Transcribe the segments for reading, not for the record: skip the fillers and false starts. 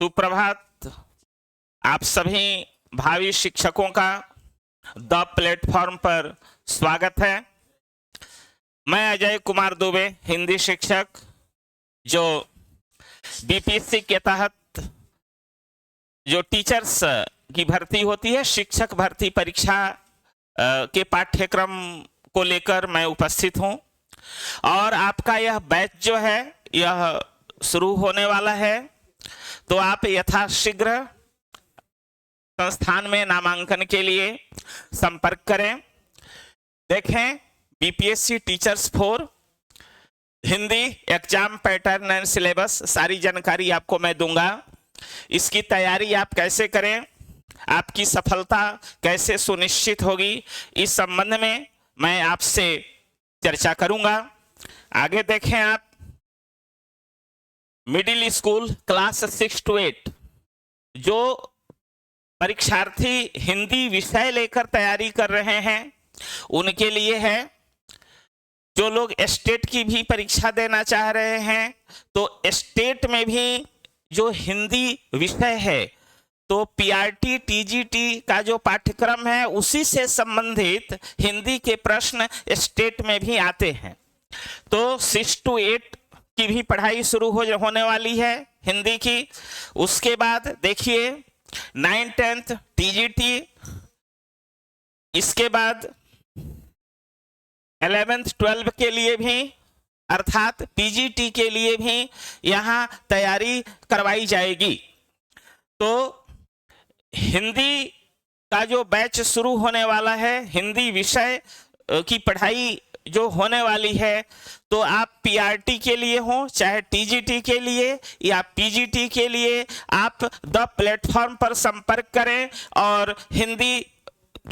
सुप्रभात। आप सभी भावी शिक्षकों का द प्लेटफॉर्म पर स्वागत है। मैं अजय कुमार दुबे, हिंदी शिक्षक, जो बीपीएससी के तहत जो टीचर्स की भर्ती होती है, शिक्षक भर्ती परीक्षा के पाठ्यक्रम को लेकर मैं उपस्थित हूं। और आपका यह बैच जो है यह शुरू होने वाला है, तो आप यथाशीघ्र संस्थान में नामांकन के लिए संपर्क करें। देखें, BPSC teachers 4 Hindi exam pattern and syllabus, सारी जानकारी आपको मैं दूंगा। इसकी तैयारी आप कैसे करें, आपकी सफलता कैसे सुनिश्चित होगी, इस संबंध में मैं आपसे चर्चा करूंगा। आगे देखें आप, मिडिल स्कूल क्लास 6 to 8 जो परीक्षार्थी हिंदी विषय लेकर तैयारी कर रहे हैं उनके लिए है। जो लोग स्टेट की भी परीक्षा देना चाह रहे हैं, तो स्टेट में भी जो हिंदी विषय है, तो पीआरटी टीजीटी का जो पाठ्यक्रम है उसी से संबंधित हिंदी के प्रश्न स्टेट में भी आते हैं। तो 6 to 8 की भी पढ़ाई शुरू होने वाली है हिंदी की। उसके बाद देखिए 9th 10th टीजीटी, इसके बाद 11th 12th के लिए भी अर्थात पीजीटी के लिए भी यहाँ तैयारी करवाई जाएगी। तो हिंदी का जो बैच शुरू होने वाला है, हिंदी विषय की पढ़ाई जो होने वाली है, तो आप पीआरटी के लिए हो चाहे टीजीटी के लिए या पीजीटी के लिए, आप द प्लेटफॉर्म पर संपर्क करें और हिंदी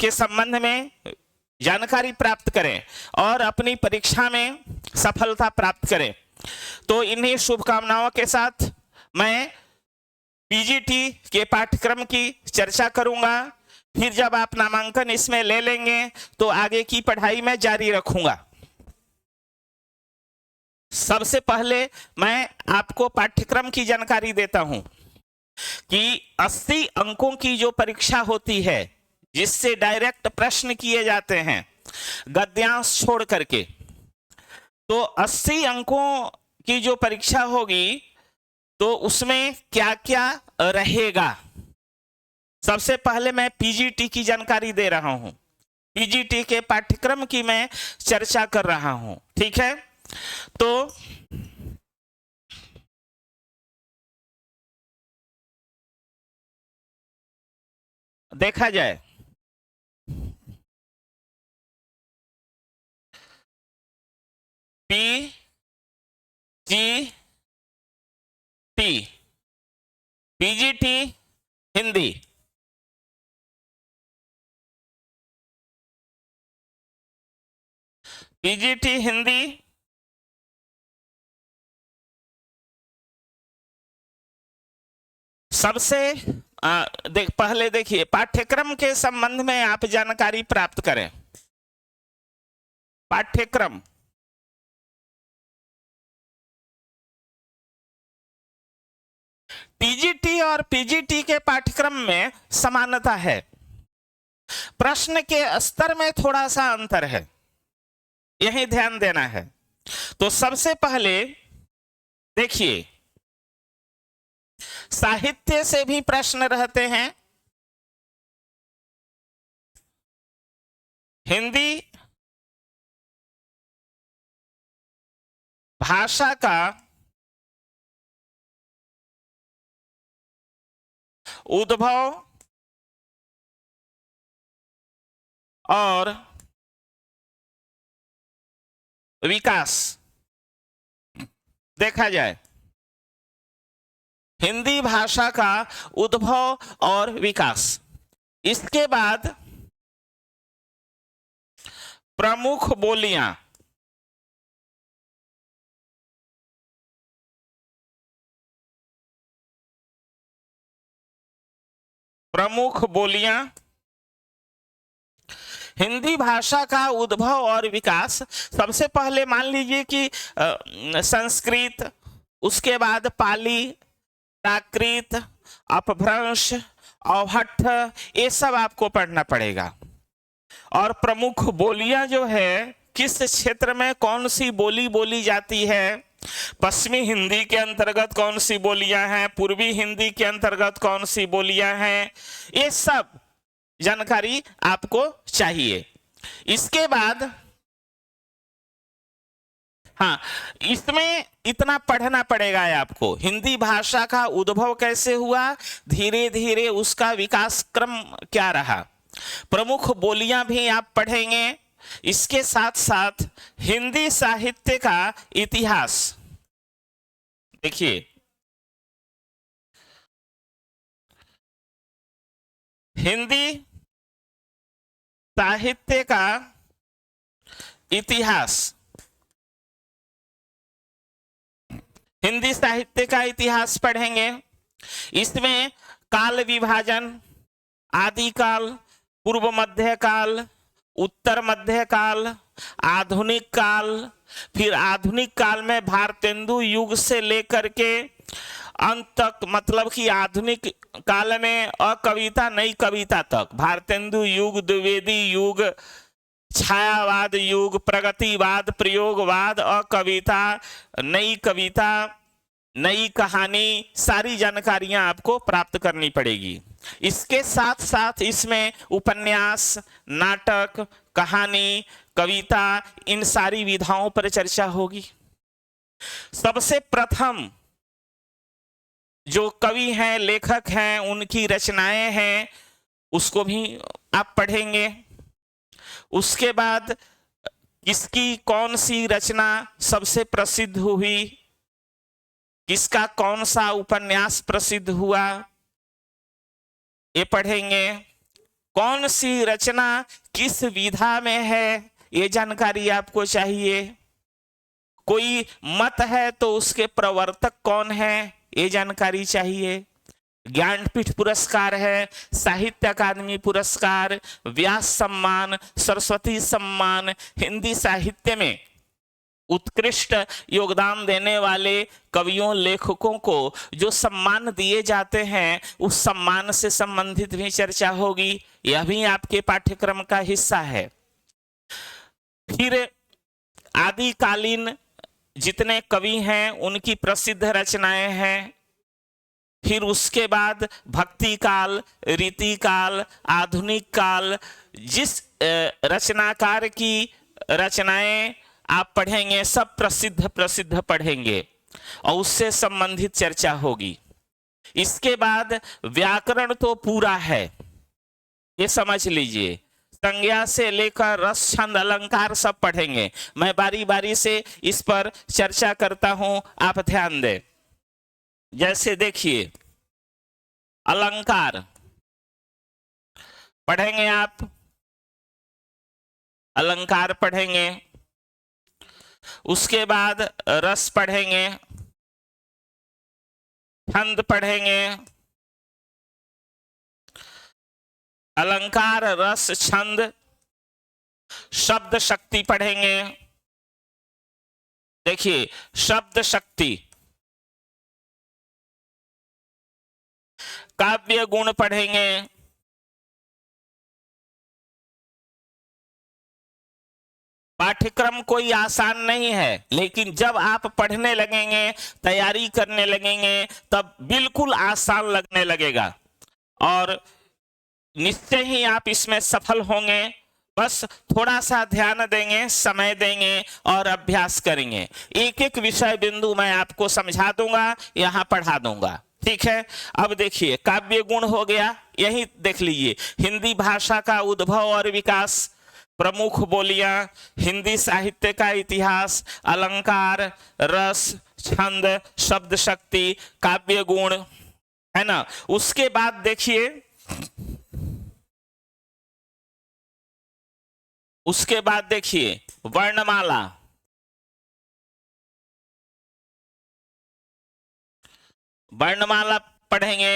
के संबंध में जानकारी प्राप्त करें और अपनी परीक्षा में सफलता प्राप्त करें। तो इन्हीं शुभकामनाओं के साथ मैं पीजीटी के पाठ्यक्रम की चर्चा करूंगा। फिर जब आप नामांकन इसमें ले लेंगे तो आगे की पढ़ाई में जारी रखूंगा। सबसे पहले मैं आपको पाठ्यक्रम की जानकारी देता हूं कि 80 अंकों की जो परीक्षा होती है, जिससे डायरेक्ट प्रश्न किए जाते हैं गद्यांश छोड़ करके, तो 80 अंकों की जो परीक्षा होगी तो उसमें क्या क्या रहेगा। सबसे पहले मैं पीजीटी की जानकारी दे रहा हूं, पीजीटी के पाठ्यक्रम की मैं चर्चा कर रहा हूं, ठीक है। तो देखा जाए, PGT PGT Hindi, PGT Hindi सबसे पहले देखिए, पाठ्यक्रम के संबंध में आप जानकारी प्राप्त करें। पाठ्यक्रम टीजीटी और पीजीटी के पाठ्यक्रम में समानता है, प्रश्न के स्तर में थोड़ा सा अंतर है, यही ध्यान देना है। तो सबसे पहले देखिए, साहित्य से भी प्रश्न रहते हैं। हिंदी भाषा का उद्भव और विकास देखा जाए, हिंदी भाषा का उद्भव और विकास। इसके बाद प्रमुख बोलियां, प्रमुख बोलियां, हिंदी भाषा का उद्भव और विकास। सबसे पहले मान लीजिए कि संस्कृत, उसके बाद पाली, प्राकृत, अपभ्रंश, औहठ, ये सब आपको पढ़ना पड़ेगा। और प्रमुख बोलियां जो है, किस क्षेत्र में कौन सी बोली बोली जाती है, पश्चिमी हिंदी के अंतर्गत कौन सी बोलियां हैं, पूर्वी हिंदी के अंतर्गत कौन सी बोलियां हैं, ये सब जानकारी आपको चाहिए। इसके बाद हाँ, इसमें इतना पढ़ना पड़ेगा आपको, हिंदी भाषा का उद्भव कैसे हुआ, धीरे धीरे उसका विकास क्रम क्या रहा, प्रमुख बोलियां भी आप पढ़ेंगे। इसके साथ साथ हिंदी साहित्य का इतिहास देखिए, हिंदी साहित्य का इतिहास, हिंदी साहित्य का इतिहास पढ़ेंगे। इसमें काल विभाजन, आदिकाल, पूर्व मध्य काल, उत्तर मध्य काल, आधुनिक काल, फिर आधुनिक काल में भारतेंदु युग से लेकर के अंत तक, मतलब कि आधुनिक काल में अकविता नई कविता तक, भारतेंदु युग, द्विवेदी युग, छायावाद युग, प्रगतिवाद, प्रयोगवाद, अकविता, नई कविता, नई कहानी, सारी जानकारियां आपको प्राप्त करनी पड़ेगी। इसके साथ साथ इसमें उपन्यास, नाटक, कहानी, कविता, इन सारी विधाओं पर चर्चा होगी। सबसे प्रथम जो कवि हैं, लेखक हैं, उनकी रचनाएं हैं, उसको भी आप पढ़ेंगे। उसके बाद किसकी कौन सी रचना सबसे प्रसिद्ध हुई, किसका कौन सा उपन्यास प्रसिद्ध हुआ, ये पढ़ेंगे। कौन सी रचना किस विधा में है, ये जानकारी आपको चाहिए। कोई मत है तो उसके प्रवर्तक कौन है, ये जानकारी चाहिए। ज्ञानपीठ पुरस्कार है, साहित्य अकादमी पुरस्कार, व्यास सम्मान, सरस्वती सम्मान, हिंदी साहित्य में उत्कृष्ट योगदान देने वाले कवियों, लेखकों को जो सम्मान दिए जाते हैं, उस सम्मान से संबंधित भी चर्चा होगी। यह भी आपके पाठ्यक्रम का हिस्सा है। फिर आदिकालीन जितने कवि हैं, उनकी प्रसिद्ध रचनाएं हैं। फिर उसके बाद भक्ति काल, रीति काल, आधुनिक काल, जिस रचनाकार की रचनाएं आप पढ़ेंगे, सब प्रसिद्ध प्रसिद्ध पढ़ेंगे और उससे संबंधित चर्चा होगी। इसके बाद व्याकरण तो पूरा है, ये समझ लीजिए, संज्ञा से लेकर रस, छंद, अलंकार सब पढ़ेंगे। मैं बारी बारी से इस पर चर्चा करता हूं, आप ध्यान दें। जैसे देखिए, अलंकार पढ़ेंगे आप, अलंकार पढ़ेंगे। उसके बाद रस पढ़ेंगे, छंद पढ़ेंगे। अलंकार, रस, छंद, शब्द शक्ति पढ़ेंगे। देखिए, शब्द शक्ति, काव्य गुण पढ़ेंगे। पाठ्यक्रम कोई आसान नहीं है, लेकिन जब आप पढ़ने लगेंगे, तैयारी करने लगेंगे, तब बिल्कुल आसान लगने लगेगा और निश्चय ही आप इसमें सफल होंगे। बस थोड़ा सा ध्यान देंगे, समय देंगे और अभ्यास करेंगे। एक एक विषय बिंदु मैं आपको समझा दूंगा, यहां पढ़ा दूंगा, ठीक है। अब देखिए, काव्य गुण हो गया, यही देख लीजिए, हिंदी भाषा का उद्भव और विकास, प्रमुख बोलियां, हिंदी साहित्य का इतिहास, अलंकार, रस, छंद, शब्द शक्ति, काव्य गुण, है ना। उसके बाद देखिए, उसके बाद देखिए वर्णमाला। वर्णमाला पढ़ेंगे।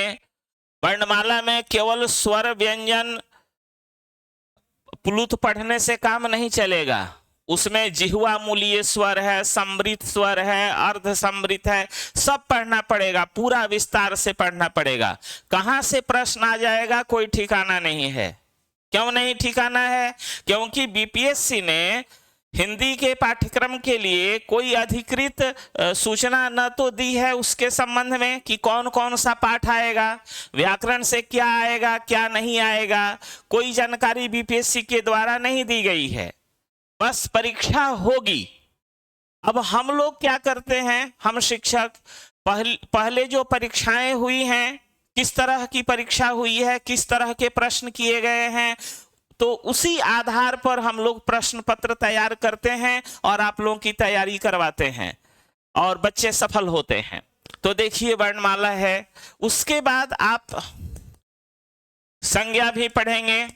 वर्णमाला में केवल स्वर, व्यंजन, प्लुत पढ़ने से काम नहीं चलेगा, उसमें जिह्वा मूलीय स्वर है, समृत स्वर है, अर्ध समृत है, सब पढ़ना पड़ेगा, पूरा विस्तार से पढ़ना पड़ेगा। कहां से प्रश्न आ जाएगा कोई ठिकाना नहीं है। क्यों नहीं ठिकाना है? क्योंकि बीपीएससी ने हिंदी के पाठ्यक्रम के लिए कोई अधिकृत सूचना न तो दी है उसके संबंध में कि कौन कौन सा पाठ आएगा, व्याकरण से क्या आएगा क्या नहीं आएगा, कोई जानकारी बीपीएससी के द्वारा नहीं दी गई है। बस परीक्षा होगी। अब हम लोग क्या करते हैं, हम शिक्षक पहले जो परीक्षाएं हुई हैं, किस तरह की परीक्षा हुई है, किस तरह के प्रश्न किए गए हैं, तो उसी आधार पर हम लोग प्रश्न पत्र तैयार करते हैं और आप लोगों की तैयारी करवाते हैं और बच्चे सफल होते हैं। तो देखिए वर्णमाला है, उसके बाद आप संज्ञा भी पढ़ेंगे।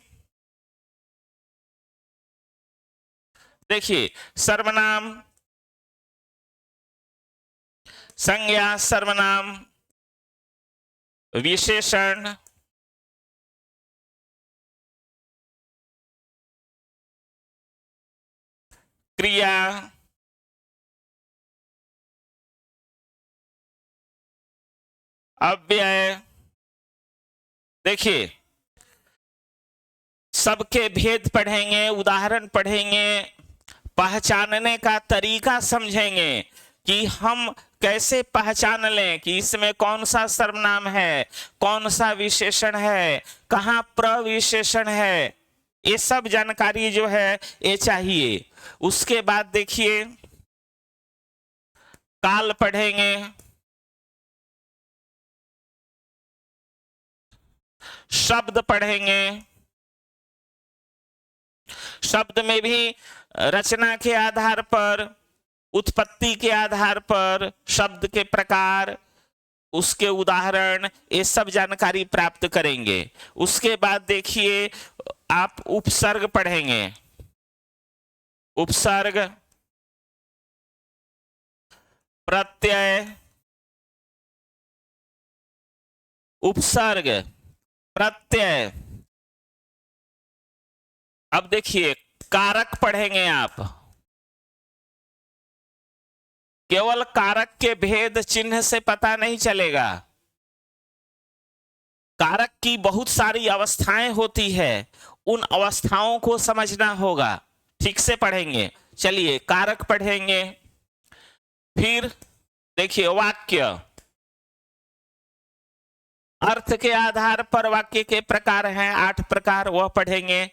देखिए सर्वनाम, संज्ञा, सर्वनाम, विशेषण, क्रिया, अव्यय। देखिए सबके भेद पढ़ेंगे, उदाहरण पढ़ेंगे, पहचानने का तरीका समझेंगे कि हम कैसे पहचान लें कि इसमें कौन सा सर्वनाम है, कौन सा विशेषण है, कहाँ प्रविशेषण है, ये सब जानकारी जो है ये चाहिए। उसके बाद देखिए काल पढ़ेंगे, शब्द पढ़ेंगे, शब्द में भी रचना के आधार पर, उत्पत्ति के आधार पर, शब्द के प्रकार, उसके उदाहरण, ये सब जानकारी प्राप्त करेंगे। उसके बाद देखिए आप उपसर्ग पढ़ेंगे, उपसर्ग, प्रत्यय, उपसर्ग, प्रत्यय। अब देखिए कारक पढ़ेंगे आप, केवल कारक के भेद चिन्ह से पता नहीं चलेगा, कारक की बहुत सारी अवस्थाएं होती है, उन अवस्थाओं को समझना होगा, ठीक से पढ़ेंगे। चलिए कारक पढ़ेंगे। फिर देखिए वाक्य, अर्थ के आधार पर वाक्य के प्रकार हैं 8 प्रकार, वह पढ़ेंगे।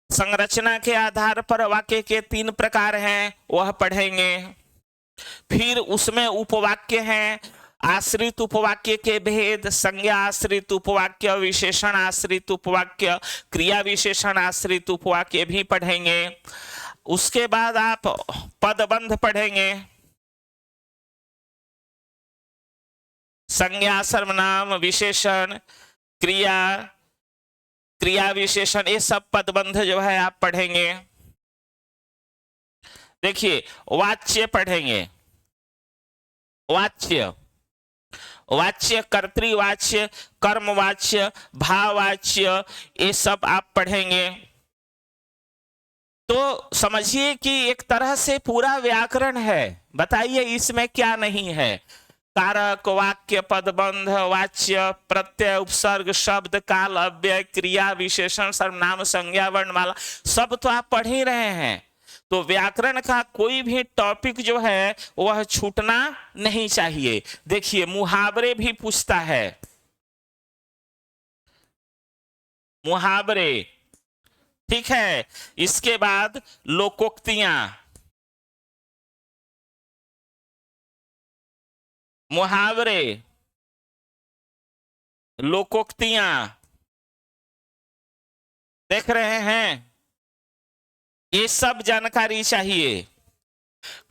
संरचना के आधार पर वाक्य के 3 प्रकार हैं, वह पढ़ेंगे। फिर उसमें उपवाक्य हैं, आश्रित उपवाक्य के भेद, संज्ञा आश्रित उपवाक्य, विशेषण आश्रित उपवाक्य, क्रिया विशेषण आश्रित उपवाक्य भी पढ़ेंगे। उसके बाद आप पदबंध पढ़ेंगे, संज्ञा, सर्वनाम, विशेषण, क्रिया, क्रिया विशेषण, ये सब पदबंध जो है आप पढ़ेंगे। देखिए वाच्य पढ़ेंगे, वाच्य, वाच्य, कर्तृवाच्य, कर्मवाच्य, भाववाच्य, ये सब आप पढ़ेंगे। तो समझिए कि एक तरह से पूरा व्याकरण है। बताइए इसमें क्या नहीं है? कारक, वाक्य, पदबंध, वाच्य, प्रत्यय, उपसर्ग, शब्द, काल, अव्यय, क्रिया, विशेषण, सर्वनाम, संज्ञा, वर्णमाला, सब तो आप पढ़ ही रहे हैं। तो व्याकरण का कोई भी टॉपिक जो है वह छूटना नहीं चाहिए। देखिए मुहावरे भी पूछता है, मुहावरे, ठीक है। इसके बाद लोकोक्तियां, मुहावरे, लोकोक्तियां, देख रहे हैं, ये सब जानकारी चाहिए।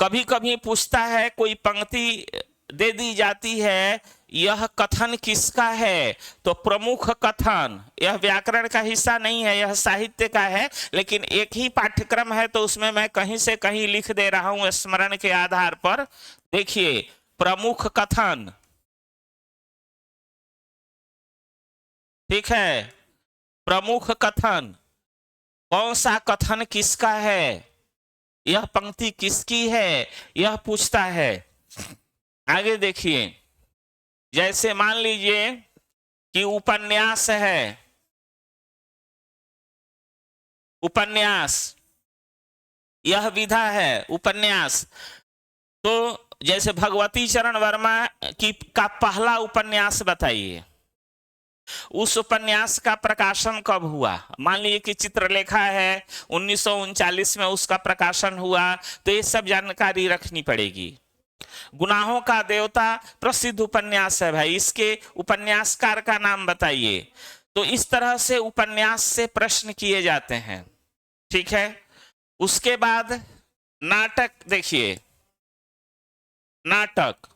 कभी कभी पूछता है, कोई पंक्ति दे दी जाती है, यह कथन किसका है? तो प्रमुख कथन, यह व्याकरण का हिस्सा नहीं है, यह साहित्य का है, लेकिन एक ही पाठ्यक्रम है तो उसमें मैं कहीं से कहीं लिख दे रहा हूं स्मरण के आधार पर। देखिए प्रमुख कथन, ठीक है, प्रमुख कथन, कौन सा कथन किसका है? यह पंक्ति किसकी है, यह पूछता है। आगे देखिए, जैसे मान लीजिए कि उपन्यास है, उपन्यास, यह विधा है उपन्यास। तो जैसे भगवती चरण वर्मा की का पहला उपन्यास बताइए, उस उपन्यास का प्रकाशन कब हुआ। मान लीजिए कि चित्रलेखा है, 1939 में उसका प्रकाशन हुआ, तो ये सब जानकारी रखनी पड़ेगी। गुनाहों का देवता प्रसिद्ध उपन्यास है भाई, इसके उपन्यासकार का नाम बताइए। तो इस तरह से उपन्यास से प्रश्न किए जाते हैं, ठीक है। उसके बाद नाटक देखिए, नाटक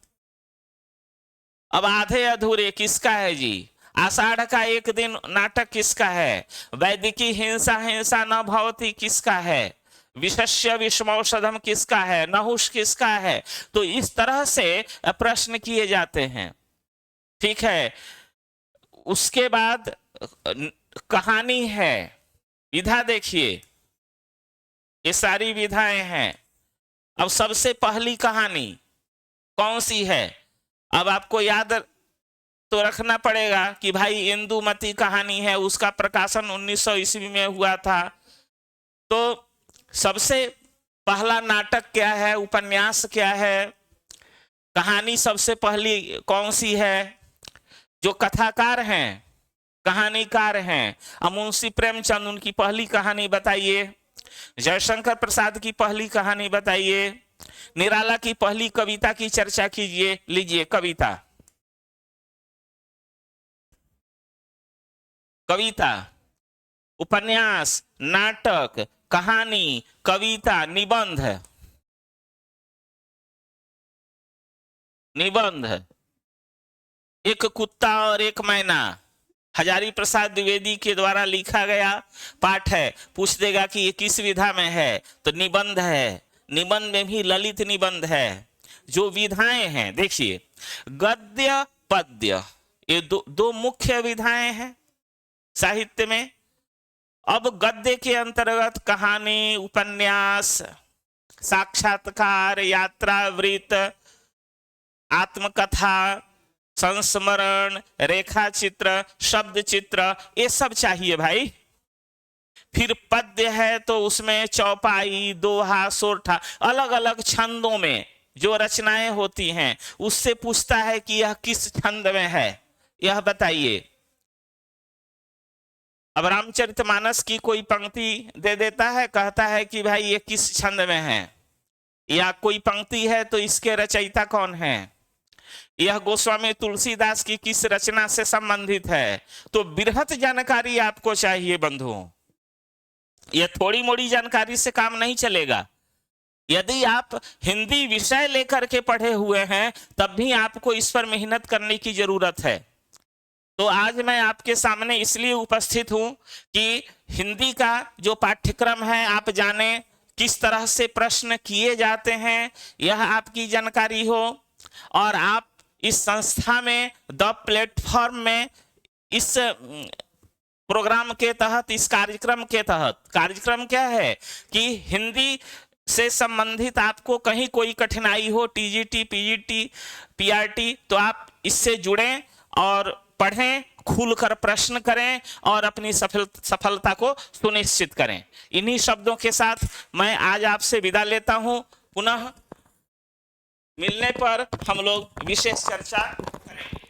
अब आधे अधूरे किसका है जी। आषाढ़ का एक दिन नाटक किसका है। वैदिकी हिंसा हिंसा न भवती किसका है। विशस्य विषमौषधम किसका है। नहुष किसका है। तो इस तरह से प्रश्न किए जाते हैं, ठीक है। उसके बाद कहानी है, विधा देखिए, ये सारी विधाएं हैं। अब सबसे पहली कहानी कौन सी है। अब आपको याद तो रखना पड़ेगा कि भाई इंदुमती कहानी है, उसका प्रकाशन 1900 ईस्वी में हुआ था। तो सबसे पहला नाटक क्या है, उपन्यास क्या है, कहानी सबसे पहली कौन सी है। जो कथाकार हैं, कहानीकार हैं, मुंशी प्रेमचंद, उनकी पहली कहानी बताइए। जयशंकर प्रसाद की पहली कहानी बताइए। निराला की पहली कविता की चर्चा कीजिए। लीजिए कविता, कविता, उपन्यास, नाटक, कहानी, कविता, निबंध, निबंध, एक कुत्ता और एक मैना, हजारी प्रसाद द्विवेदी के द्वारा लिखा गया पाठ है। पूछ देगा कि ये किस विधा में है, तो निबंध है। निबंध में भी ललित निबंध है। जो विधाएं हैं देखिए, गद्य पद्य, ये दो मुख्य विधाएं हैं साहित्य में। अब गद्य के अंतर्गत कहानी, उपन्यास, साक्षात्कार, यात्रावृत्त, आत्मकथा, संस्मरण, रेखा चित्र, शब्द चित्र, ये सब चाहिए भाई। फिर पद्य है तो उसमें चौपाई, दोहा, सोरठा, अलग अलग छंदों में जो रचनाएं होती हैं, उससे पूछता है कि यह किस छंद में है, यह बताइए। अब रामचरितमानस की कोई पंक्ति दे देता है, कहता है कि भाई ये किस छंद में है, या कोई पंक्ति है तो इसके रचयिता कौन है, यह गोस्वामी तुलसीदास की किस रचना से संबंधित है। तो बृहत जानकारी आपको चाहिए बंधुओं, यह थोड़ी मोड़ी जानकारी से काम नहीं चलेगा। यदि आप हिंदी विषय लेकर के पढ़े हुए हैं तब भी आपको इस पर मेहनत करने की जरूरत है। तो आज मैं आपके सामने इसलिए उपस्थित हूं कि हिंदी का जो पाठ्यक्रम है आप जाने, किस तरह से प्रश्न किए जाते हैं यह आपकी जानकारी हो, और आप इस संस्था में, द प्लेटफॉर्म में, इस प्रोग्राम के तहत, इस कार्यक्रम के तहत, कार्यक्रम क्या है कि हिंदी से संबंधित आपको कहीं कोई कठिनाई हो, टीजीटी, पीजीटी, पीआरटी, तो आप इससे जुड़ें और पढ़ें, खुलकर प्रश्न करें और अपनी सफलता को सुनिश्चित करें। इन्हीं शब्दों के साथ मैं आज आपसे विदा लेता हूं। पुनः मिलने पर हम लोग विशेष चर्चा करेंगे।